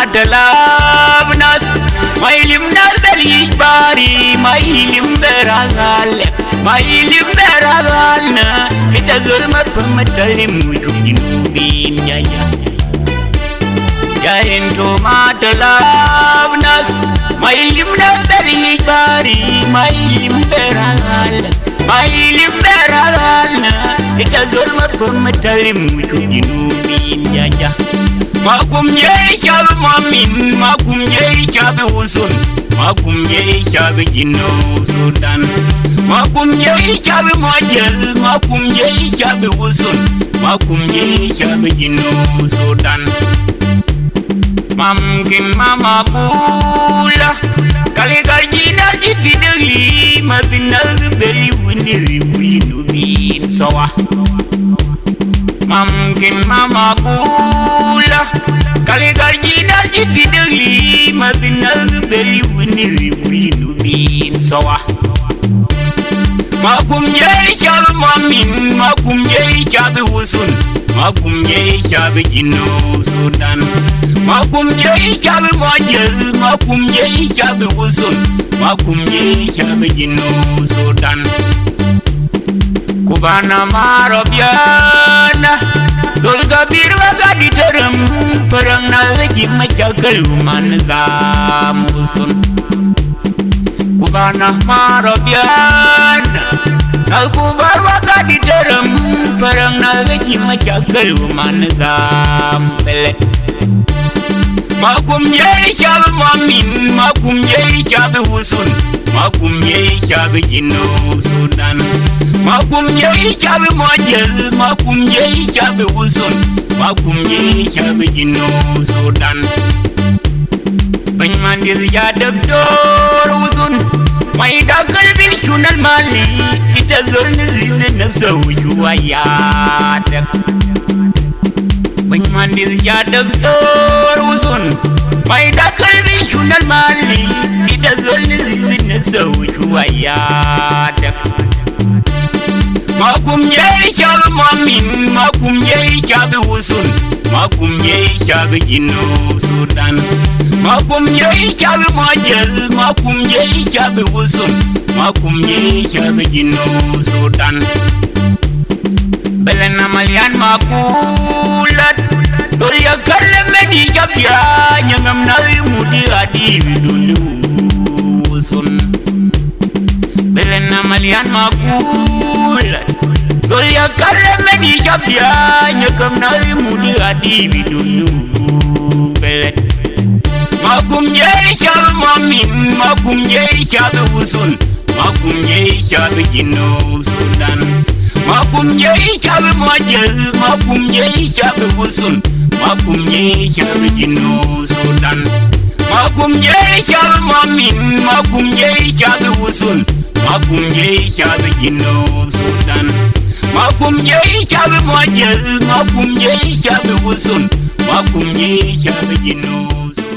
matelap nas mailim nas beli bari mailim beragal na ita zurma pematalim wujudin jaya intu matelap nas mailim nas beli bari mailim beragal na ita zurma pematalim wujudin jaya makum ye shabe mamin makum ye shabe usun makum ye shabe jinno sudan makum ye shabe majel makum ye shabe usun makum ye shabe jinno sudan mamkin mama bula kali garjina jibideli mabinal beri winiri winu bin sawa mamkin mama bula kali garjina jibideli mabinal beri winiri winu bin sawa makum ye shabe mamin makum ye shabe usun makum ye shabe jinno sudan makum ye shabe majel makum ye shabe usun makum ye shabe jinno sudan kubana marabiana dolga birwa gadi terum perang nalagi macagal manzam usun kubana marabiana alkubarwa gadi terum perang nalagi macagal manzam bele makum ye shabe mamin makum ye shabe usun makum ye shabe jinno sudan makum ye shabe majel makum ye shabe usun makum ye shabe jinno sudan ban mandir ya doktor usun mai dagal bil shunal mali ita zurni zil nafsa wujuya dak ban mandir ya doktor usun mai dagal bil shunal mali ita zurni zil nafsa wujuya dak makum ye shabe mamin makum ye shabe usun makum ye shabe jinno sudan makum ye shabe majel makum ye shabe usun makum ye shabe jinno sudan belena malian makulat soya kalemeni jabya nyangam nari mudi adi bidunu usun belena malian makulat soya kalemeni jabya nyangam nari mudi adi bidunu belet makum ye shabe mamin makum ye shabe usun makum ye shabe jinno sudan makum ye shabe majel makum ye shabe usun makum ye shabe jinno sudan makum ye shabe mamin makum ye shabe usun makum ye shabe jinno sudan makum ye shabe majel makum ye shabe usun makum ye shabe jinno sudan